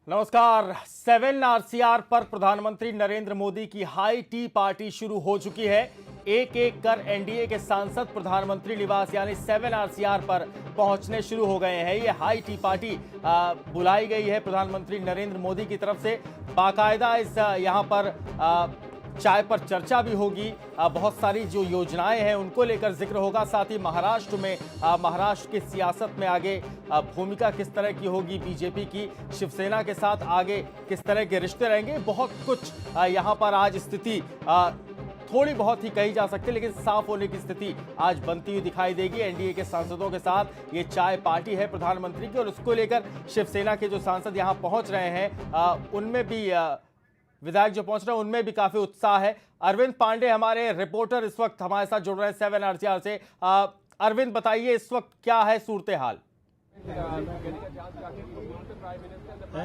नमस्कार। 7 RCR पर प्रधानमंत्री नरेंद्र मोदी की हाई टी पार्टी शुरू हो चुकी है। एक एक कर एनडीए के सांसद प्रधानमंत्री निवास यानी 7 RCR पर पहुंचने शुरू हो गए हैं। ये हाई टी पार्टी बुलाई गई है प्रधानमंत्री नरेंद्र मोदी की तरफ से। बाकायदा इस यहाँ पर चाय पर चर्चा भी होगी। बहुत सारी जो योजनाएं हैं उनको लेकर जिक्र होगा। साथ ही महाराष्ट्र में महाराष्ट्र की सियासत में आगे भूमिका किस तरह की होगी, बीजेपी की शिवसेना के साथ आगे किस तरह के रिश्ते रहेंगे, बहुत कुछ यहाँ पर आज स्थिति थोड़ी बहुत ही कही जा सकती है, लेकिन साफ होने की स्थिति आज बनती हुई दिखाई देगी। एनडीए के सांसदों के साथ ये चाय पार्टी है प्रधानमंत्री की, और उसको लेकर शिवसेना के जो सांसद यहाँ पहुंच रहे हैं उनमें भी विधायक जो पहुंच रहे हैं उनमें भी काफी उत्साह है। अरविंद पांडे हमारे रिपोर्टर इस वक्त हमारे साथ जुड़ रहे हैं 7 RCR से। अरविंद, बताइए इस वक्त क्या है सूरत हाल?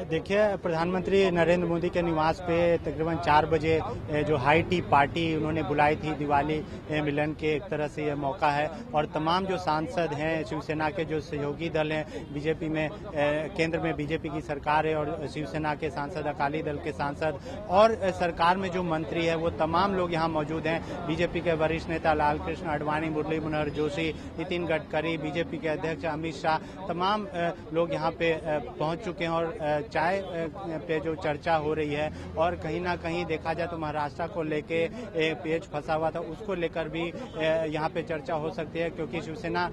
देखिए, प्रधानमंत्री नरेंद्र मोदी के निवास पे तकरीबन 4 बजे जो हाई टी पार्टी उन्होंने बुलाई थी, दिवाली मिलन के एक तरह से ये मौका है। और तमाम जो सांसद हैं, शिवसेना के जो सहयोगी दल हैं, बीजेपी में केंद्र में बीजेपी की सरकार है और शिवसेना के सांसद, अकाली दल के सांसद और सरकार में जो मंत्री है वो तमाम लोग यहाँ मौजूद हैं। बीजेपी के वरिष्ठ नेता लालकृष्ण आडवाणी, मुरली मनोहर जोशी, नितिन गडकरी, बीजेपी के अध्यक्ष अमित शाह, तमाम लोग यहाँ पे पहुंच चुके हैं। और चाय पे जो चर्चा हो रही है, और कहीं ना कहीं देखा जाए तो महाराष्ट्र को लेके पेच फंसा हुआ था, उसको लेकर भी यहाँ पे चर्चा हो सकती है। क्योंकि शिवसेना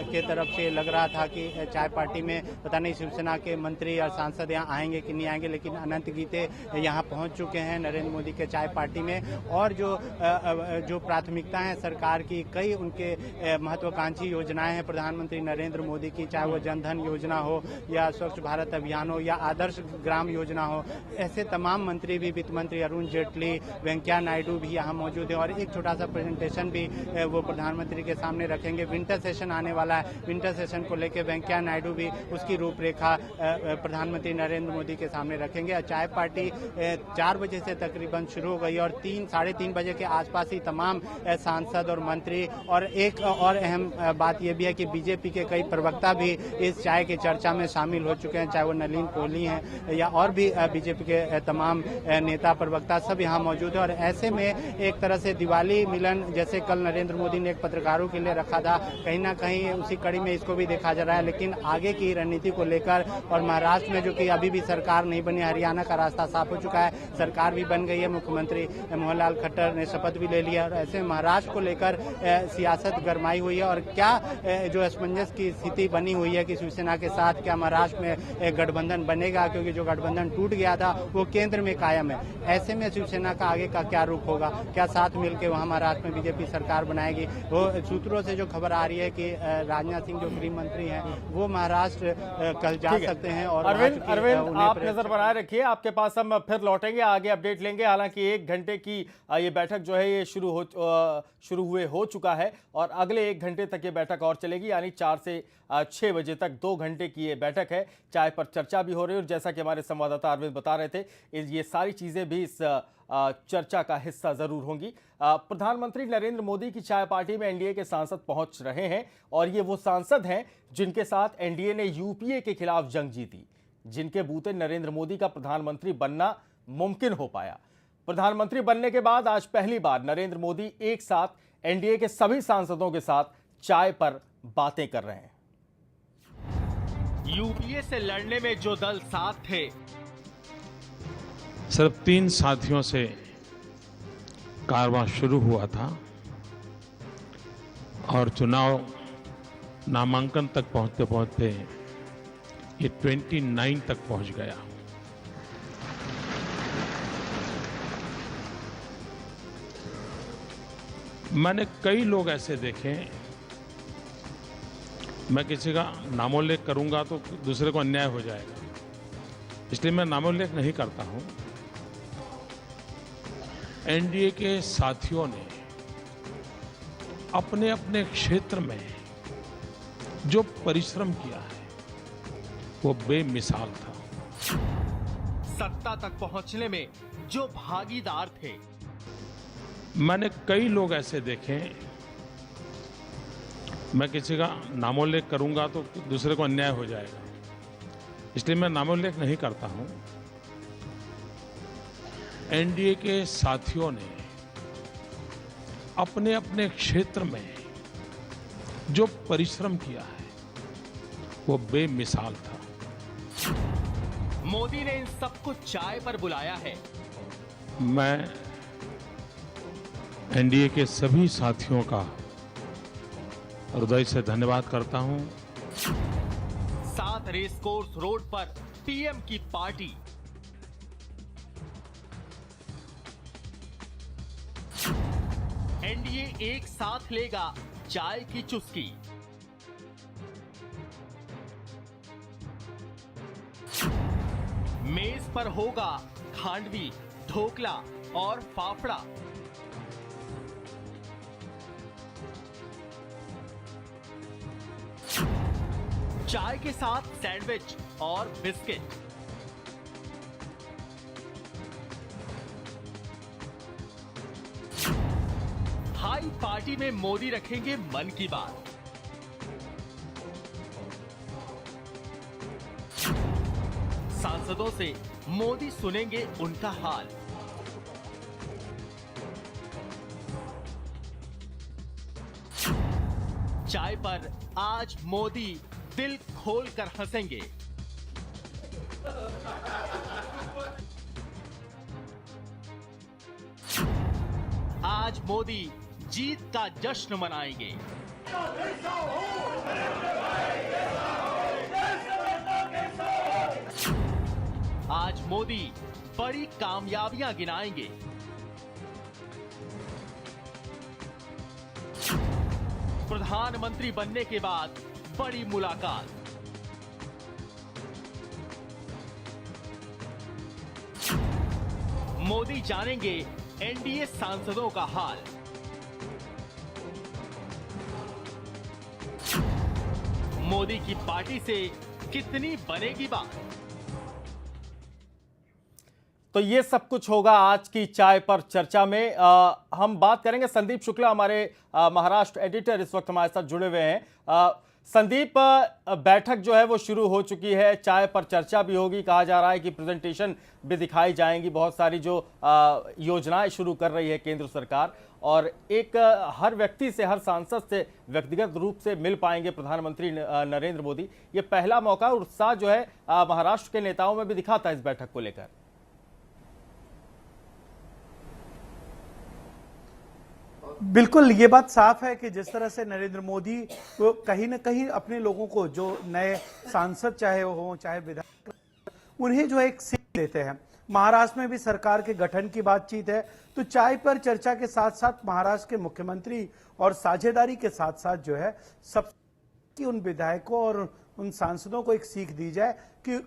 के तरफ से लग रहा था कि चाय पार्टी में पता नहीं शिवसेना के मंत्री या सांसद यहाँ आएंगे कि नहीं आएंगे, लेकिन अनंत गीते यहाँ पहुंच चुके हैं नरेंद्र मोदी के चाय पार्टी में। और जो प्राथमिकता है सरकार की, कई उनके महत्वाकांक्षी योजनाएं हैं प्रधानमंत्री नरेंद्र मोदी की, चाहे वो जनधन योजना हो या स्वच्छ भारत अभियान हो या आदर्श ग्राम योजना हो। ऐसे तमाम मंत्री भी, वित्त मंत्री अरुण जेटली, वेंकैया नायडू भी यहाँ मौजूद है। और एक छोटा सा प्रेजेंटेशन भी वो प्रधानमंत्री के सामने रखेंगे। विंटर सेशन आने वाला है, विंटर सेशन को लेकर वेंकैया नायडू भी उसकी रूपरेखा प्रधानमंत्री नरेंद्र मोदी के सामने रखेंगे। चाय पार्टी 4 बजे से तकरीबन शुरू हो गई और 3-3:30 बजे के आसपास ही तमाम सांसद और मंत्री, और एक और अहम बात यह भी है कि बीजेपी के कई प्रवक्ता भी इस चाय की चर्चा में शामिल हो चुके हैं, चाहे वो नलिन कोहली हैं या और भी बीजेपी के तमाम नेता प्रवक्ता, सब यहाँ मौजूद है। और ऐसे में एक तरह से दिवाली मिलन जैसे कल नरेंद्र मोदी ने एक पत्रकारों के लिए रखा था, कहीं ना कहीं उसी कड़ी में इसको भी देखा जा रहा है। लेकिन आगे की रणनीति को लेकर, और महाराष्ट्र में जो कि अभी भी सरकार नहीं बनी, हरियाणा का रास्ता साफ हो चुका है, सरकार भी बन गई है, मुख्यमंत्री मनोहर लाल खट्टर ने शपथ भी ले लिया। और ऐसे महाराष्ट्र को लेकर सियासत गरमाई हुई है। और क्या जो असमंजस की स्थिति बनी हुई है कि शिवसेना के साथ क्या महाराष्ट्र में गठबंधन बनेगा, क्योंकि जो गठबंधन टूट गया था वो केंद्र में कायम है। ऐसे में शिवसेना का आगे का क्या रुख होगा, क्या साथ मिलकर वहां महाराष्ट्र में बीजेपी सरकार बनाएगी? वो सूत्रों से जो खबर आ रही है कि राजनाथ सिंह जो गृह मंत्री हैं वो महाराष्ट्र कल जा सकते हैं। और अरविंद आप नजर बनाए रखिए, आपके पास हम फिर लौटेंगे, आगे अपडेट लेंगे। हालांकि 1 घंटे की ये बैठक जो है ये शुरू हुए हो चुका है और अगले 1 घंटे तक ये बैठक और चलेगी, यानी 4 से 6 बजे तक 2 घंटे की ये बैठक है। चाय पर चर्चा भी हो रही है और जैसा कि हमारे संवाददाता अरविंद बता रहे थे, ये सारी चीजें भी इस चर्चा का हिस्सा जरूर होंगी। प्रधानमंत्री नरेंद्र मोदी की चाय पार्टी में एनडीए के सांसद पहुंच रहे हैं और ये वो सांसद हैं जिनके साथ एनडीए ने यूपीए के खिलाफ जंग जीती, जिनके बूते नरेंद्र मोदी का प्रधानमंत्री बनना मुमकिन हो पाया। प्रधानमंत्री बनने के बाद आज पहली बार नरेंद्र मोदी एक साथ एनडीए के सभी सांसदों के साथ चाय पर बातें कर रहे हैं। यूपीए से लड़ने में जो दल साथ थे, सिर्फ 3 साथियों से कारवां शुरू हुआ था और चुनाव नामांकन तक पहुंचते पहुंचते ये 29 तक पहुंच गया। मैंने कई लोग ऐसे देखे, मैं किसी का नामोल्लेख करूंगा तो दूसरे को अन्याय हो जाएगा, इसलिए मैं नामोल्लेख नहीं करता हूं। एनडीए के साथियों ने अपने अपने क्षेत्र में जो परिश्रम किया है वो बेमिसाल था। सत्ता तक पहुंचने में जो भागीदार थे, मैंने कई लोग ऐसे देखे, मैं किसी का नामोल्लेख करूंगा तो दूसरे को अन्याय हो जाएगा, इसलिए मैं नामोल्लेख नहीं करता हूं। एनडीए के साथियों ने अपने अपने क्षेत्र में जो परिश्रम किया है वो बेमिसाल था। मोदी ने इन सबको चाय पर बुलाया है। मैं एनडीए के सभी साथियों का हृदय से धन्यवाद करता हूं। साथ रेसकोर्स रोड पर पीएम की पार्टी। एनडीए एक साथ लेगा चाय की चुस्की। मेज पर होगा खांडवी, ढोकला और फाफड़ा। चाय के साथ सैंडविच और बिस्किट। हाई पार्टी में मोदी रखेंगे मन की बात। सांसदों से मोदी सुनेंगे उनका हाल। चाय पर आज मोदी दिल खोलकर हंसेंगे। आज मोदी जीत का जश्न मनाएंगे। आज मोदी बड़ी कामयाबियां गिनाएंगे। प्रधानमंत्री बनने के बाद बड़ी मुलाकात। मोदी जानेंगे एनडीए सांसदों का हाल। मोदी की पार्टी से कितनी बनेगी बात। तो ये सब कुछ होगा आज की चाय पर चर्चा में। हम बात करेंगे, संदीप शुक्ला हमारे महाराष्ट्र एडिटर इस वक्त हमारे साथ जुड़े हुए हैं। संदीप, बैठक जो है वो शुरू हो चुकी है, चाय पर चर्चा भी होगी। कहा जा रहा है कि प्रेजेंटेशन भी दिखाई जाएंगी। बहुत सारी जो योजनाएं शुरू कर रही है केंद्र सरकार, और एक हर व्यक्ति से, हर सांसद से व्यक्तिगत रूप से मिल पाएंगे प्रधानमंत्री नरेंद्र मोदी। ये पहला मौका, उत्साह जो है महाराष्ट्र के नेताओं में भी दिखा था इस बैठक को लेकर। बिल्कुल, ये बात साफ है कि जिस तरह से नरेंद्र मोदी को कहीं ना कहीं अपने लोगों को, जो नए सांसद चाहे हो चाहे विधायक, उन्हें जो एक सीख देते हैं। महाराष्ट्र में भी सरकार के गठन की बातचीत है, तो चाय पर चर्चा के साथ साथ महाराष्ट्र के मुख्यमंत्री और साझेदारी के साथ साथ जो है सब की उन विधायकों और उन सांसदों को एक सीख दी जाए कि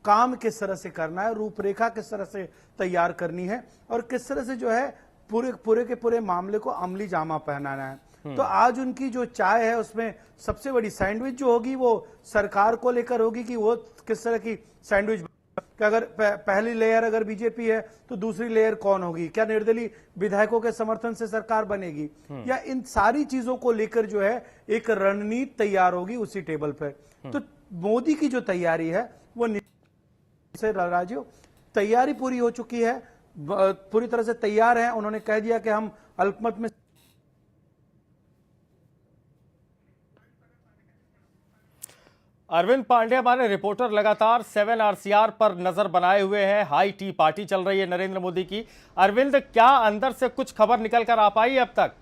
काम किस तरह से करना है, रूपरेखा किस तरह से तैयार करनी है और किस तरह से जो है पूरे के पूरे मामले को अमली जामा पहनाना है। तो आज उनकी जो चाय है उसमें सबसे बड़ी सैंडविच जो होगी वो सरकार को लेकर होगी कि वो किस तरह की सैंडविच, कि अगर पहली लेयर अगर बीजेपी है तो दूसरी लेयर कौन होगी, क्या निर्दलीय विधायकों के समर्थन से सरकार बनेगी, या इन सारी चीजों को लेकर जो है एक रणनीति तैयार होगी उसी टेबल पर। तो मोदी की जो तैयारी है वो से राजीव तैयारी पूरी हो चुकी है, पूरी तरह से तैयार हैं। उन्होंने कह दिया कि हम अल्पमत में। अरविंद पांडे हमारे रिपोर्टर लगातार 7 आरसीआर पर नजर बनाए हुए हैं। हाई टी पार्टी चल रही है नरेंद्र मोदी की। अरविंद, क्या अंदर से कुछ खबर निकल कर आ पाई अब तक?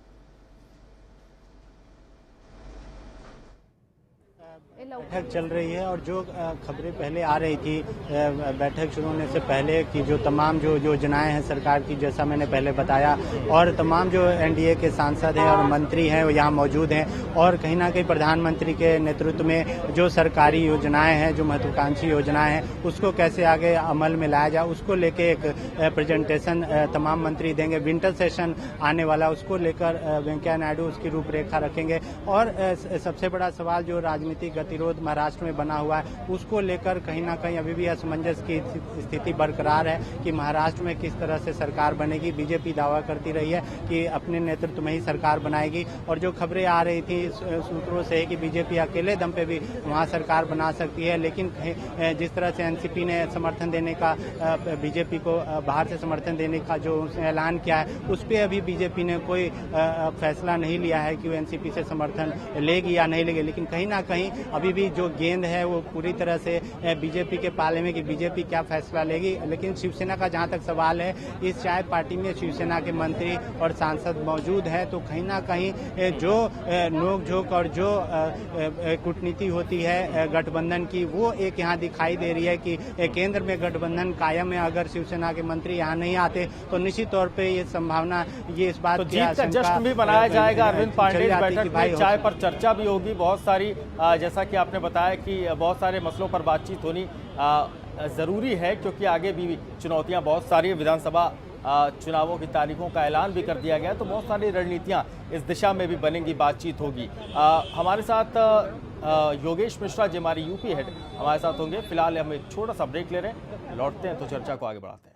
बैठक चल रही है और जो खबरें पहले आ रही थी बैठक शुरू होने से पहले कि जो तमाम जो योजनाएं हैं सरकार की, जैसा मैंने पहले बताया, और तमाम जो एनडीए के सांसद हैं और मंत्री हैं वो यहाँ मौजूद हैं, और कहीं ना कहीं प्रधानमंत्री के नेतृत्व में जो सरकारी योजनाएं हैं, जो महत्वाकांक्षी योजनाएं हैं, उसको कैसे आगे अमल में लाया जाए, उसको लेके एक प्रेजेंटेशन तमाम मंत्री देंगे। विंटर सेशन आने वाला, उसको लेकर वेंकैया नायडू उसकी रूपरेखा रखेंगे। और सबसे बड़ा सवाल जो राजनीतिक गतिरोध गठविरोध महाराष्ट्र में बना हुआ है, उसको लेकर कहीं ना कहीं अभी भी असमंजस की स्थिति बरकरार है कि महाराष्ट्र में किस तरह से सरकार बनेगी। बीजेपी दावा करती रही है कि अपने नेतृत्व में ही सरकार बनाएगी, और जो खबरें आ रही थी सूत्रों से कि बीजेपी अकेले दम पे भी वहां सरकार बना सकती है, लेकिन जिस तरह से एनसीपी ने समर्थन देने का, बीजेपी को बाहर से समर्थन देने का जो ऐलान किया है, उस पर अभी बीजेपी ने कोई फैसला नहीं लिया है कि वो एनसीपी से समर्थन लेगी या नहीं लेगी। लेकिन कहीं ना कहीं अभी भी जो गेंद है वो पूरी तरह से बीजेपी के पाले में कि बीजेपी क्या फैसला लेगी। लेकिन शिवसेना का जहां तक सवाल है, इस चाय पार्टी में शिवसेना के मंत्री और सांसद मौजूद है, तो कहीं ना कहीं जो नोकझोंक और जो कूटनीति होती है गठबंधन की, वो एक यहाँ दिखाई दे रही है कि केंद्र में गठबंधन कायम है। अगर शिवसेना के मंत्री यहाँ नहीं आते तो निश्चित तौर पे ये संभावना, ये इस बात तो जीत का जश्न भी मनाया जाएगा। अरविंद पांडे इस बैठक में चाय पर चर्चा भी होगी, बहुत सारी जैसा कि आपने बताया कि बहुत सारे मसलों पर बातचीत होनी जरूरी है, क्योंकि आगे भी चुनौतियां बहुत सारी, विधानसभा चुनावों की तारीखों का ऐलान भी कर दिया गया, तो बहुत सारी रणनीतियां इस दिशा में भी बनेंगी, बातचीत होगी। हमारे साथ योगेश मिश्रा जी, हमारी यूपी हेड, हमारे साथ होंगे। फिलहाल हम एक छोटा सा ब्रेक ले रहे हैं, लौटते हैं तो चर्चा को आगे बढ़ाते हैं।